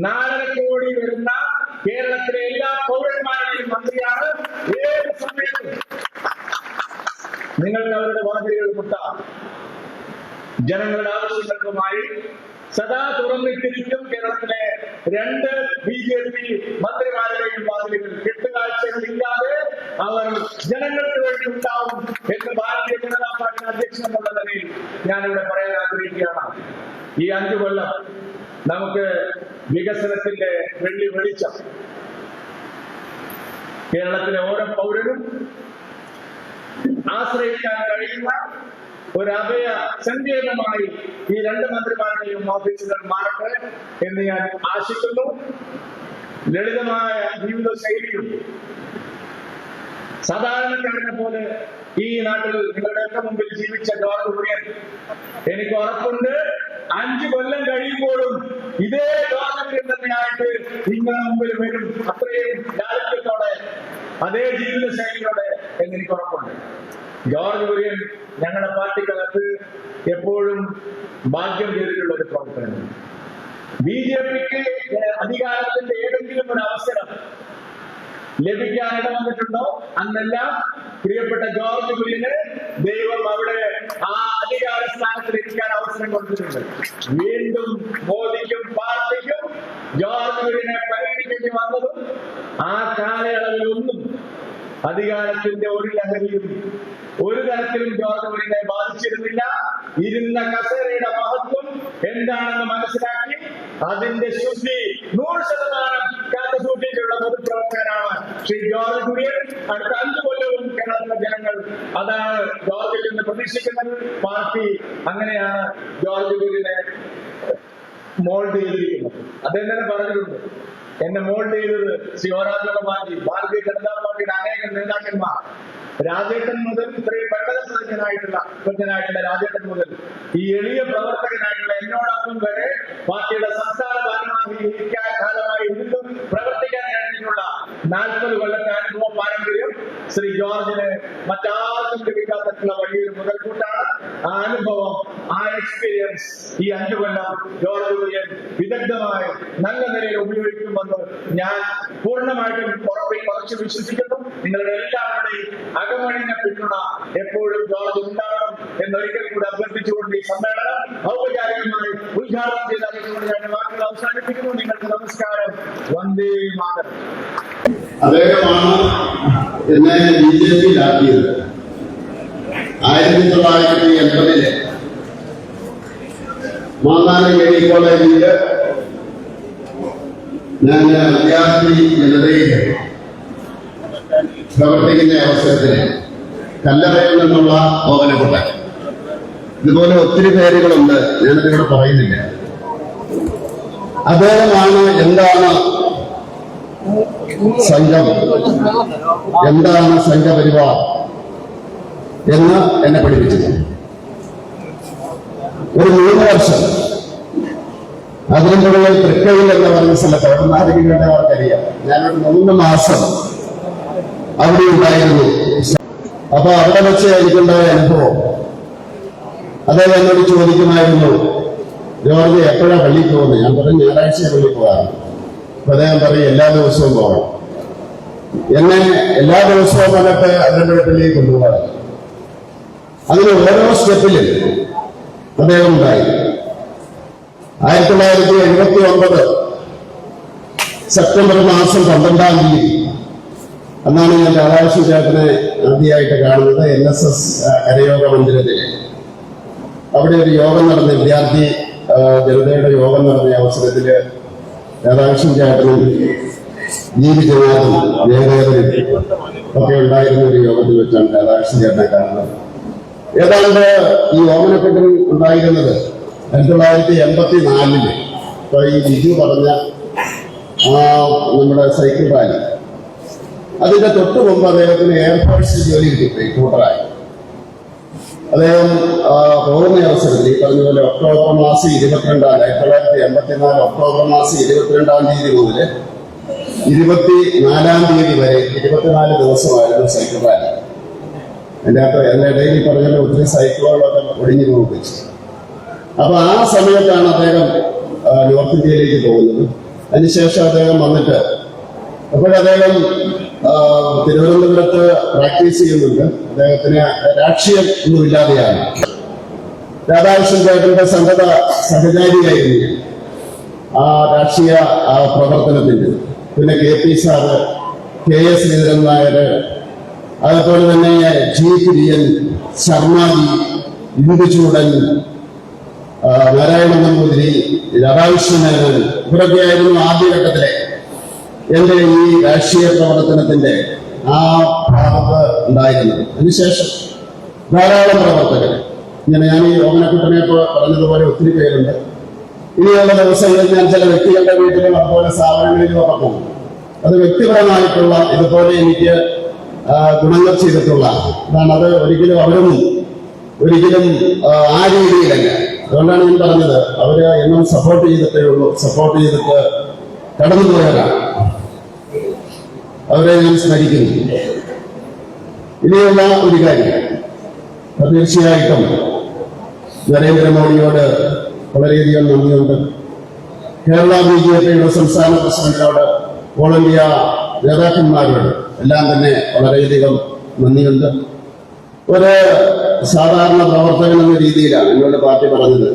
4.5 കോടി വരുന്ന കേരളത്തിലെ എല്ലാ പൗരന്മാരുടെയും മന്ത്രിയാണ്. ഏത് സമയത്തും നിങ്ങൾക്ക് അവരുടെ വാതിലുകൾ മുട്ടാം. ജനങ്ങളുടെ ആവശ്യങ്ങൾക്കുമായി സദാ തുറന്നിട്ടിരിക്കും കേരളത്തിലെ 2 BJP മന്ത്രിമാരുടെയും വാതിലുകൾ. കെട്ടുകാഴ്ചകളില്ലാതെ അവർ ജനങ്ങൾക്ക് വേണ്ടി ഉണ്ടാവും എന്ന് ഭാരതീയ ജനതാ പാർട്ടി അധ്യക്ഷൻ എന്നുള്ള നിലയിൽ ഞാനിവിടെ പറയാൻ ആഗ്രഹിക്കുകയാണ്. ഈ 5 കൊല്ലം നമുക്ക് വികസനത്തിന്റെ വെള്ളി വെളിച്ചം കേരളത്തിലെ ഓരോ പൗരനും ആശ്രയിക്കാൻ കഴിയുന്ന ഒരു അഭയ സങ്കേതമായി ഈ 2 മന്ത്രിമാരുടെയും ഓഫീസുകൾ മാറട്ടെ എന്ന് ഞാൻ ആശിക്കുന്നു. ലളിതമായ ജീവിത ശൈലിയും സാധാരണക്കാരനെ പോലെ ഈ നാട്ടിൽ നിങ്ങളുടെയൊക്കെ മുമ്പിൽ ജീവിച്ച ജോർജ് കുര്യൻ, എനിക്ക് ഉറപ്പുണ്ട് 5 കൊല്ലം കഴിയുമ്പോഴും ഇതേ ജോർജ് കുര്യൻ തന്നെയായിട്ട് നിങ്ങളുടെ മുമ്പിൽ വരും. അത്രയും ലാളിത്യത്തോടെ, അതേ ജീവിത ശൈലിയോടെ എന്നെനിക്ക് ഉറപ്പുണ്ട്. ജോർജ് കുര്യൻ ഞങ്ങളുടെ പാർട്ടിക്കകത്ത് എപ്പോഴും ഭാഗ്യം ചെയ്തിട്ടുള്ള ഒരു പ്രവർത്തനം. BJPക്ക് അധികാരത്തിന്റെ ഏതെങ്കിലും ഒരു അവസരം ലഭിക്കാൻ ഇടവന്നിട്ടുണ്ടോ അന്നെല്ലാം പ്രിയപ്പെട്ട ജോർജ് കുര്യന് ദൈവം അവിടെ ആ അധികാര സ്ഥാനത്തിൽ ഇരിക്കാൻ അവസരം കൊടുത്തിട്ടുണ്ട്. വീണ്ടും മോദിക്കും പാർട്ടിക്കും ജോർജ് കുര്യനെ പരിഗണിക്കേണ്ടി വന്നതും ആ കാലയളവിലൊന്നും അധികാരത്തിന്റെ ഒരു ലഹരിയും ഒരു തരത്തിലും ജോർജ് കുര്യനെ ബാധിച്ചിരുന്നില്ല. ഇരുന്ന കസേരയുടെ മഹത്വം എന്താണെന്ന് മനസ്സിലാക്കി അതിന്റെ ശുദ്ധി 100% കാത്തുസൂക്ഷിച്ചുള്ള പൊതുപ്രവർത്തകനാണ് ശ്രീ ജോർജ് കുര്യൻ. അടുത്ത 5 കൊല്ലവും കേരളത്തിലെ ജനങ്ങൾ അതാണ് ജോർജിൽ നിന്ന് പ്രതീക്ഷിക്കുന്നത്. പാർട്ടി അങ്ങനെയാണ് ജോർജ് കുര്യനെ മോൾഡ് ചെയ്തിരിക്കുന്നത്. അദ്ദേഹം തന്നെ പറഞ്ഞിട്ടുണ്ട്, എന്നെ മോൾഡ് ചെയ്തത് ശ്രീ രാജഗോപാൽജി, ഭാരതീയ ജനതാ പാർട്ടിയുടെ അനേകം നേതാക്കന്മാർ, രാജേട്ടൻ മുതൽ ഇത്രയും പ്രഗത്ഭനായിട്ടുള്ള രാജേട്ടൻ മുതൽ ഈ എളിയ പ്രവർത്തകനായിട്ടുള്ള എന്നോടൊപ്പം വരെ പാർട്ടിയുടെ സംസ്ഥാന കാലമായി ഇരുന്നും പ്രവർത്തിക്കാൻ കഴിഞ്ഞിട്ടുള്ള 40 കൊല്ലത്തെ അനുഭവ പാരമ്പര്യം ശ്രീ ജോർജിന് മറ്റാർക്കും ലഭിക്കാത്ത വലിയൊരു മുതൽക്കൂട്ടാണ്. ആ അനുഭവം, ആ എക്സ്പീരിയൻസ് ഈ 5 കൊല്ലം ജോർജ് കുര്യൻ വിദഗ്ധമായി നല്ല നിലയിൽ ഉപയോഗിക്കുമെന്ന് ഞാൻ പൂർണ്ണമായിട്ടും ഉറച്ചു വിശ്വസിക്കുന്നു. നിങ്ങളുടെ എല്ലാവരുടെയും അകമഴിഞ്ഞ പിന്തുണ എപ്പോഴും ജോർജ് ഉണ്ടാകണം എന്നൊരിക്കൽ കൂടി അഭ്യർത്ഥിച്ചുകൊണ്ട് ഈ സമ്മേളനം ഔപചാരികമായി ഉദ്ഘാടനം ചെയ്തുകൊണ്ട് ഞാൻ വാക്കുകൾ അവസാനിപ്പിക്കുന്നു. നിങ്ങൾക്ക് നമസ്കാരം. വന്ദേ മാതരം. അദ്ദേഹമാണ് എന്നെ BJPയിലാക്കിയത്. 1980 മാന്നാനം മെഡിക്കൽ കോളേജിൽ ഞാൻ വിദ്യാർത്ഥി ജനതയിൽ പ്രവർത്തിക്കുന്ന അവസരത്തിൽ കല്ലറയിൽ നിന്നുള്ള ഓമനക്കുട്ട, ഇതുപോലെ ഒത്തിരി പേരുകളുണ്ട്, ഞാനതിവിടെ പറയുന്നില്ല. അദ്ദേഹമാണ് എന്താണ് സംഘം, എന്താണ് സംഘപരിവാർ എന്ന് എന്നെ പഠിപ്പിച്ചത്. ഒരു 3 വർഷം അതിന് മുകളിൽ തൃക്കയിൽ എന്ന് പറയുന്ന സ്ഥലത്ത് അവിടെ നാരകങ്ങളുടെ അവർക്കറിയാം. ഞാനൊരു 3 മാസം അവിടെ ഉണ്ടായിരുന്നു. അപ്പൊ അവിടെ വെച്ച് എനിക്കുണ്ടായ അനുഭവം, അദ്ദേഹം എന്നോട് ചോദിക്കുമായിരുന്നു, ജോർജ് എപ്പോഴാണ് പള്ളിയിൽ പോകുന്നത്? ഞാൻ പറഞ്ഞു ഞായറാഴ്ച പള്ളിയിൽ പോകാറ്. അപ്പൊ അദ്ദേഹം പറയും എല്ലാ ദിവസവും പോകണം. എന്നെ എല്ലാ ദിവസവും വന്നിട്ട് അതിന്റെ പള്ളിയിൽ കൊണ്ടുപോകാറ്. അങ്ങനെ ഓരോ സ്റ്റെപ്പിലും അദ്ദേഹം ഉണ്ടായി. 1979 സെപ്റ്റംബർ മാസം 12-ാം തീയതി അന്നാണ് ഞാൻ രാധാകൃഷ്ണൻ ചേട്ടനെ ആദ്യമായിട്ട് കാണുന്നത്. NSS കരയോഗ മന്ദിരത്തില് അവിടെ ഒരു യോഗം നടന്ന, വിദ്യാർത്ഥി ജനതയുടെ യോഗം നടന്ന അവസരത്തില് രാധാകൃഷ്ണൻ ചേട്ടനും ജീവിതനാഥും ജയദേവനും ഒക്കെ ഉണ്ടായിരുന്ന ഒരു യോഗത്തിൽ വെച്ചാണ് രാധാകൃഷ്ണൻ ചേട്ടനെ കാണുന്നത്. ഏതാണ്ട് ഈ ഓമനക്കെട്ടിൽ ഉണ്ടായിരുന്നത് 1984 ഇപ്പൊ ഈ ബിജു പറഞ്ഞ നമ്മുടെ സൈക്കിൾ റാലി, അതിന്റെ തൊട്ട് മുമ്പ് അദ്ദേഹത്തിന് എയർഫോഴ്സിൽ ജോലി കിട്ടി കൂട്ടറായി. അദ്ദേഹം പോകുന്ന അവസരത്തിൽ ഈ പറഞ്ഞ പോലെ ഒക്ടോബർ മാസം 1984 ഒക്ടോബർ മാസം 22-ാം തീയതി മുതൽ 24-ാം തീയതി വരെ 24 ദിവസമായിരുന്നു സൈക്കിൾ റാലി. അതിന്റെ ഇടയിൽ പറഞ്ഞ ഒത്തിരി സൈക്കിളുകളൊക്കെ ഒടിഞ്ഞു പോകിച്ചു. അപ്പൊ ആ സമയത്താണ് അദ്ദേഹം നോർത്ത് ഇന്ത്യയിലേക്ക് പോകുന്നത്. അതിനുശേഷം അദ്ദേഹം വന്നിട്ട് അപ്പോഴദ്ദേഹം തിരുവനന്തപുരത്ത് പ്രാക്ടീസ് ചെയ്യുന്നുണ്ട്. അദ്ദേഹത്തിന് രാഷ്ട്രീയം ഒന്നുമില്ലാതെയാണ്. രാധാകൃഷ്ണൻ ചേട്ടന്റെ സന്നദ്ധ സഹചാരിയായിരുന്നു ആ രാഷ്ട്രീയ പ്രവർത്തനത്തിന്. പിന്നെ KP sir, KS Sreedharan Nair, അതുപോലെ തന്നെ G കുര്യൻ, ശർമാജി, ഇന്ദുചൂടൻ, നാരായണ നമ്പൂതിരി, രാധാകൃഷ്ണൻ, ഇവരൊക്കെയായിരുന്നു ആദ്യഘട്ടത്തിലെ എന്റെ ഈ രാഷ്ട്രീയ പ്രവർത്തനത്തിന്റെ ആ ഭാഗത്ത് ഉണ്ടായിരുന്നത്. അതിനുശേഷം ധാരാളം പ്രവർത്തകർ, ഞാൻ ഈ ഓമനക്കുട്ടനെ പറഞ്ഞതുപോലെ ഒത്തിരി പേരുണ്ട്. ഇനിയുള്ള ദിവസങ്ങളിൽ ഞാൻ ചില വ്യക്തികളുടെ വീട്ടിലും അതുപോലെ സ്ഥാപനങ്ങളിലും ഒക്കെ പോകും. അത് വ്യക്തിപരമായിട്ടുള്ള ഇതുപോലെ എനിക്ക് ഗുണങ്ങൾ ചെയ്തിട്ടുള്ള അതാണ്. അത് ഒരിക്കലും അവരൊന്നും ഒരിക്കലും ആ രീതിയിലല്ല. അതുകൊണ്ടാണ് ഞാൻ പറഞ്ഞത്, അവര് എന്നും സപ്പോർട്ട് ചെയ്തിട്ടേ ഉള്ളൂ. സപ്പോർട്ട് ചെയ്തിട്ട് കടന്നുപോയവരാണ്. അവരെ ഞാൻ സ്മരിക്കുന്നു. ഇനിയുള്ള ഒരു കാര്യം, തീർച്ചയായിട്ടും നരേന്ദ്രമോദിയോട് വളരെയധികം നന്ദിയുണ്ട്. കേരള BJPയുടെ സംസ്ഥാന പ്രസിഡന്റിനോട്, ഓൾ ഇന്ത്യ നേതാക്കന്മാരോട് എല്ലാം തന്നെ വളരെയധികം നന്ദിയുണ്ട്. ഒരു സാധാരണ പ്രവർത്തകൻ എന്ന രീതിയിലാണ് എന്നോട് പാർട്ടി പറഞ്ഞത്.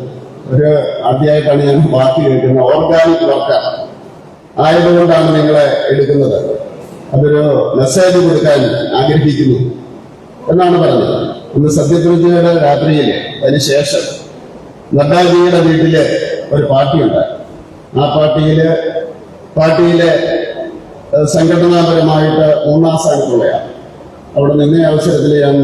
ആദ്യമായിട്ടാണ് ഞാൻ പാർട്ടി കേൾക്കുന്നത്. ഓർഗാനിക് വർക്കർ ആയതുകൊണ്ടാണ് നിങ്ങളെ എടുക്കുന്നത്, അതൊരു മെസ്സേജ് കൊടുക്കാൻ ആഗ്രഹിക്കുന്നു എന്നാണ് പറഞ്ഞത്. ഇന്ന് സത്യപ്രതിജ്ഞയുടെ രാത്രിയിൽ അതിനുശേഷം നദ്ദാജിയുടെ വീട്ടില് ഒരു പാർട്ടിയുണ്ടായി. ആ പാർട്ടിയിലെ സംഘടനാപരമായിട്ട് 3-ാം സ്ഥാനത്തുള്ളയാണ്. അവിടെ നിന്ന അവസരത്തിൽ ഞാൻ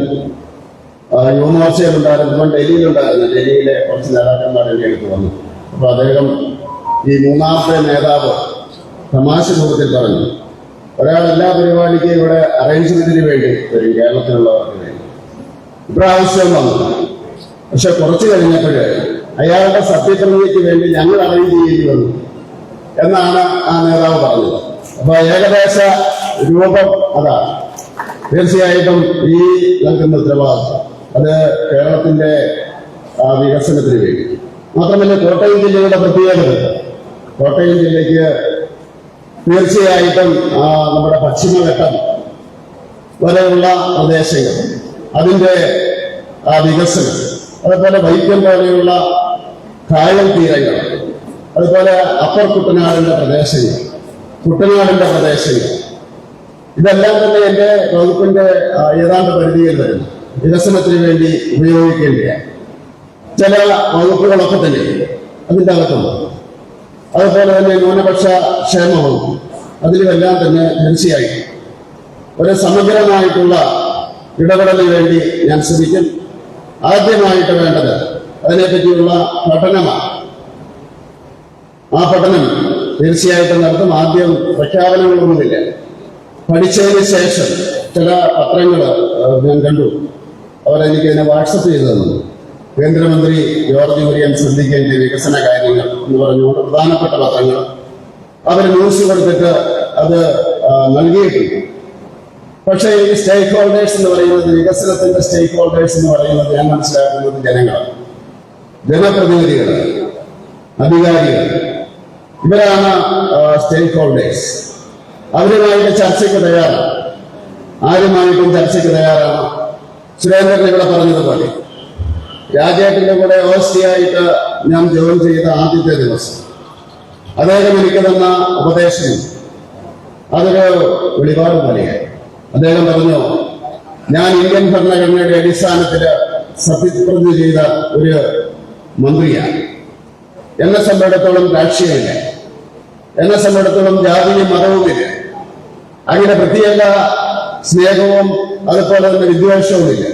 യുവമോർച്ചയിലുണ്ടായിരുന്നു, ഡൽഹിയിലുണ്ടായിരുന്നു. ഡൽഹിയിലെ കുറച്ച് നേതാക്കന്മാർ എന്നെ അടുത്ത് വന്നു. അപ്പൊ അദ്ദേഹം ഈ 3-ാമത്തെ നേതാവ് തമാശ രൂപത്തിൽ പറഞ്ഞു, ഒരാൾ എല്ലാ പരിപാടിക്കും ഇവിടെ അറേഞ്ച്മെന്റിന് വേണ്ടി വരും, കേരളത്തിലുള്ളവർക്ക് വേണ്ടി. ഇപ്രാവശ്യം വന്നു. പക്ഷെ കുറച്ചു കഴിഞ്ഞപ്പോഴേ അയാളുടെ സത്യപ്രതിജ്ഞയ്ക്ക് വേണ്ടി ഞങ്ങൾ അറേഞ്ച് ചെയ്യേണ്ടി വന്നു എന്നാണ് ആ നേതാവ് പറഞ്ഞത്. അപ്പൊ ഏകദേശ രൂപം അതാണ്. തീർച്ചയായിട്ടും ഈ നൽകുന്ന ഉത്തരവാദിത്വം അത് കേരളത്തിന്റെ വികസനത്തിന് വേണ്ടി മാത്രമല്ല, കോട്ടയം ജില്ലയുടെ പ്രത്യേകത, കോട്ടയം ജില്ലയ്ക്ക് തീർച്ചയായിട്ടും നമ്മുടെ പശ്ചിമഘട്ടം വരെയുള്ള പ്രദേശങ്ങൾ, അതിന്റെ വികസനം, അതുപോലെ വൈക്കം പോലെയുള്ള കായൽ തീരങ്ങൾ, അതുപോലെ അപ്പർ കുട്ടനാടിന്റെ പ്രദേശങ്ങൾ, കുട്ടനാടിന്റെ പ്രദേശങ്ങൾ, ഇതെല്ലാം തന്നെ എന്റെ വകുപ്പിന്റെ ഏതാണ്ട് പരിധിയിൽ വരുന്നു. വികസനത്തിന് വേണ്ടി ഉപയോഗിക്കേണ്ടതാണ്. ചില വകുപ്പുകളൊക്കെ തന്നെ അതിൻ്റെ അകത്തുണ്ട്. അതുപോലെ തന്നെ ന്യൂനപക്ഷ ക്ഷേമ വകുപ്പ്, അതിലുമെല്ലാം തന്നെ തീർച്ചയായും ഒരു സമഗ്രമായിട്ടുള്ള ഇടപെടലിന് വേണ്ടി ഞാൻ ശ്രമിക്കും. ആദ്യമായിട്ട് വേണ്ടത് അതിനെപ്പറ്റിയുള്ള പഠനമാണ്. ആ പഠനം തീർച്ചയായിട്ടും നടത്തും. ആദ്യം പ്രഖ്യാപനങ്ങളൊന്നുമില്ല. പഠിച്ചതിന് ശേഷം ചില പത്രങ്ങൾ ഞാൻ കണ്ടു, അവരെനിക്ക് ഇതിനെ വാട്സപ്പ് ചെയ്തു തന്നു. കേന്ദ്രമന്ത്രി ജോർജ് കുര്യൻ ശ്രദ്ധിക്കേണ്ട വികസന കാര്യങ്ങൾ എന്ന് പറഞ്ഞുകൊണ്ട് പ്രധാനപ്പെട്ട പത്രങ്ങൾ അവർ ന്യൂസ് കൊടുത്തിട്ട് അത് നൽകിയിട്ടുണ്ട്. പക്ഷേ ഈ സ്റ്റേക്ക് ഹോൾഡേഴ്സ് എന്ന് പറയുന്നത്, വികസനത്തിന്റെ സ്റ്റേക്ക് ഹോൾഡേഴ്സ് എന്ന് പറയുന്നത് ഞാൻ മനസ്സിലാക്കുന്നത് ജനങ്ങളാണ്, ജനപ്രതിനിധികൾ, അധികാരികൾ, ഇവരാണ് സ്റ്റേക്ക് ഹോൾഡേഴ്സ്. അവരുമായിട്ട് ചർച്ചയ്ക്ക് തയ്യാറാണ്, ആരുമായിട്ടും ചർച്ചയ്ക്ക് തയ്യാറാണ്. സുരേന്ദ്രൻ ഇവിടെ പറഞ്ഞതുപോലെ രാജേട്ടിന്റെ കൂടെ ഓസ്റ്റിയായിട്ട് ഞാൻ ജോയിൻ ചെയ്ത ആദ്യത്തെ ദിവസം അദ്ദേഹം എനിക്ക് തന്ന ഉപദേശം അതൊരു വെളിപാട് പോലെയായി. അദ്ദേഹം പറഞ്ഞു, ഞാൻ ഇന്ത്യൻ ഭരണഘടനയുടെ അടിസ്ഥാനത്തിൽ സത്യപ്രതിജ്ഞ ചെയ്ത ഒരു മന്ത്രിയാണ്. എന്നെ സംബന്ധിച്ചിടത്തോളം രാഷ്ട്രീയമില്ല, എന്നെ സംബന്ധിച്ചിടത്തോളം ജാതിയും മതവുമില്ല, അങ്ങനെ പ്രത്യേക സ്നേഹവും അതുപോലെ തന്നെ വിദ്വേഷവുമില്ല.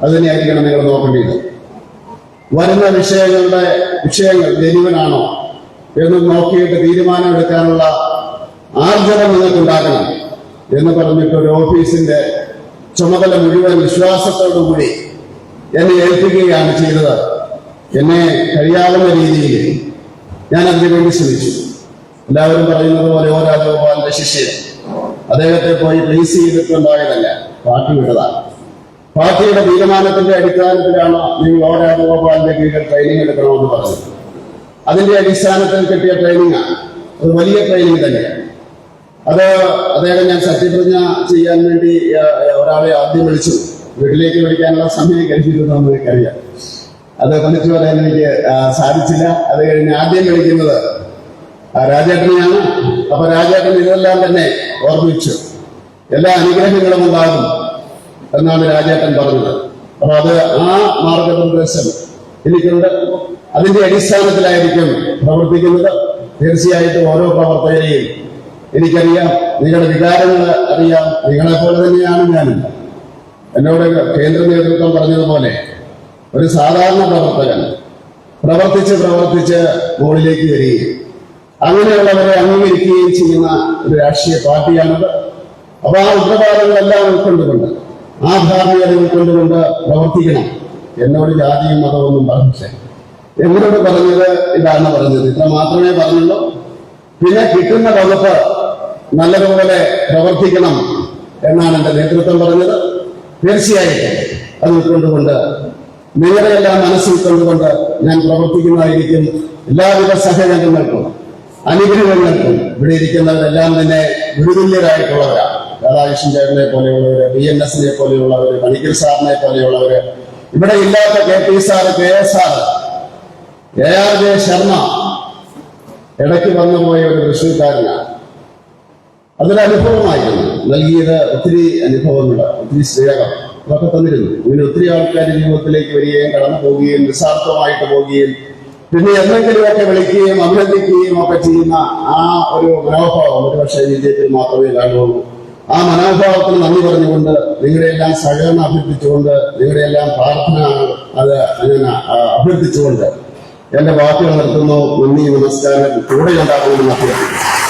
അത് തന്നെയായിരിക്കണം നിങ്ങൾ നോക്കേണ്ടത്. വരുന്ന വിഷയങ്ങൾ ജനുവനാണോ എന്ന് നോക്കിയിട്ട് തീരുമാനമെടുക്കാനുള്ള ആർജവം നിങ്ങൾക്കുണ്ടാക്കണം എന്ന് പറഞ്ഞിട്ട് ഒരു ഓഫീസിന്റെ ചുമതല മുഴുവൻ വിശ്വാസത്തോടുകൂടി എന്നെ ഏൽപ്പിക്കുകയാണ് ചെയ്തത്. എന്നെ കഴിയാവുന്ന രീതിയിൽ ഞാൻ അതിനുവേണ്ടി ശ്രമിച്ചു. എല്ലാവരും പറയുന്നത് പോലെ ഓ രാജഗോപാലിന്റെ ശിഷ്യൻ അദ്ദേഹത്തെ പോയി പ്ലേസ് ചെയ്തിട്ടുണ്ടായതല്ല, പാർട്ടി വിട്ടതാണ്. പാർട്ടിയുടെ തീരുമാനത്തിന്റെ അടിസ്ഥാനത്തിലാണ് നിങ്ങൾ ഓ രാജഗോപാലിന്റെ കീഴിൽ ട്രെയിനിങ് എടുക്കണമെന്ന് പറഞ്ഞത്. അതിന്റെ അടിസ്ഥാനത്തിൽ കിട്ടിയ ട്രെയിനിങ്ങാണ്, അത് വലിയ ട്രെയിനിങ് തന്നെയാണ്. അത് അദ്ദേഹം ഞാൻ സത്യപ്രതിജ്ഞ ചെയ്യാൻ വേണ്ടി ഒരാളെ ആദ്യം വിളിച്ചു. വീട്ടിലേക്ക് വിളിക്കാനുള്ള സമയം കഴിച്ചിരുന്നു എനിക്കറിയാം. അത് പണിച്ചു പറയാൻ എനിക്ക് സാധിച്ചില്ല. അത് കഴിഞ്ഞ് ആദ്യം വിളിക്കുന്നത് രാജേട്ടനെയാണ്. അപ്പൊ രാജേട്ടൻ ഇതെല്ലാം തന്നെ ഓർമ്മിച്ചു. എല്ലാ അനുഗ്രഹങ്ങളും ഉണ്ടാകും എന്നാണ് രാജേട്ടൻ പറഞ്ഞത്. അപ്പൊ അത് ആ മാർഗനിർദ്ദേശം എനിക്കുണ്ട്. അതിന്റെ അടിസ്ഥാനത്തിലായിരിക്കും പ്രവർത്തിക്കുന്നത്. തീർച്ചയായിട്ടും ഓരോ പ്രവർത്തകരെയും എനിക്കറിയാം, നിങ്ങളുടെ വികാരങ്ങൾ അറിയാം. നിങ്ങളെപ്പോലെ തന്നെയാണ് ഞാനും. എന്നോട് കേന്ദ്ര നേതൃത്വം പറഞ്ഞതുപോലെ ഒരു സാധാരണ പ്രവർത്തകൻ പ്രവർത്തിച്ച് മുകളിലേക്ക് വരികയും അങ്ങനെയുള്ളവരെ അംഗീകരിക്കുകയും ചെയ്യുന്ന ഒരു രാഷ്ട്രീയ പാർട്ടിയാണത്. അപ്പൊ ആ ഉത്തരവാദിത്തങ്ങളെല്ലാം ഉൾക്കൊണ്ടുകൊണ്ട്, ആ ധാർമ്മികത ഉൾക്കൊണ്ടുകൊണ്ട് പ്രവർത്തിക്കണം. എന്നോട് ജാതിയും മതമൊന്നും പറഞ്ഞില്ല. എന്നോട് പറഞ്ഞത് ഇതാണ് പറഞ്ഞത്, ഇത്ര മാത്രമേ പറഞ്ഞുള്ളൂ. പിന്നെ കിട്ടുന്ന വകുപ്പ് നല്ലതുപോലെ പ്രവർത്തിക്കണം എന്നാണ് എന്റെ നേതൃത്വം പറഞ്ഞത്. തീർച്ചയായിട്ടും അത് ഉൾക്കൊണ്ടുകൊണ്ട്, നിങ്ങളുടെ എല്ലാം മനസ്സിൽ കൊണ്ടുകൊണ്ട് ഞാൻ പ്രവർത്തിക്കുന്നതായിരിക്കും. എല്ലാവിധ സഹകരണങ്ങൾക്കും അനുഗ്രഹങ്ങൾക്കും ഇവിടെ ഇരിക്കുന്നവരെല്ലാം തന്നെ ഗുരുതുല്യരായിട്ടുള്ളവരാണ്. രാധാകൃഷ്ണൻ ചേട്ടനെ പോലെയുള്ളവര്, BNS പോലെയുള്ളവര്, പണിക്കൽ സാറിനെ പോലെയുള്ളവര്, ഇവിടെ ഇല്ലാത്ത KP sir, KS sir, ARJ Sharma ഇടയ്ക്ക് വന്നുപോയ ഒരു തൃശ്ശൂർക്കാരനാണ്. അതൊരു അനുഭവമായിരുന്നു നൽകിയത്. ഒത്തിരി അനുഭവങ്ങൾ, ഒത്തിരി സ്നേഹം അതൊക്കെ തന്നിരുന്നു. ഇങ്ങനെ ഒത്തിരി ആൾക്കാർ ജീവിതത്തിലേക്ക് വരികയും കടന്നു പോവുകയും നിസ്സാർത്ഥമായിട്ട് പോവുകയും പിന്നെ എന്തെങ്കിലുമൊക്കെ വിളിക്കുകയും അഭിനന്ദിക്കുകയും ഒക്കെ ചെയ്യുന്ന ആ ഒരു മനോഭാവം ഒരുപക്ഷെ വിജയത്തിൽ മാത്രമേ കാണുള്ളൂ. ആ മനോഭാവത്തിന് നന്ദി പറഞ്ഞുകൊണ്ട്, നിങ്ങളുടെ എല്ലാം സഹകരണം അഭ്യർത്ഥിച്ചുകൊണ്ട്, നിങ്ങളുടെ എല്ലാം പ്രാർത്ഥന അത് അങ്ങനെ അഭ്യർത്ഥിച്ചുകൊണ്ട് എന്റെ വാക്കുകൾ നിർത്തുന്നു. നന്ദി, നമസ്കാരം. കൂടെ ഉണ്ടാകുമെന്ന് അഭ്യർത്ഥിക്കുന്നു.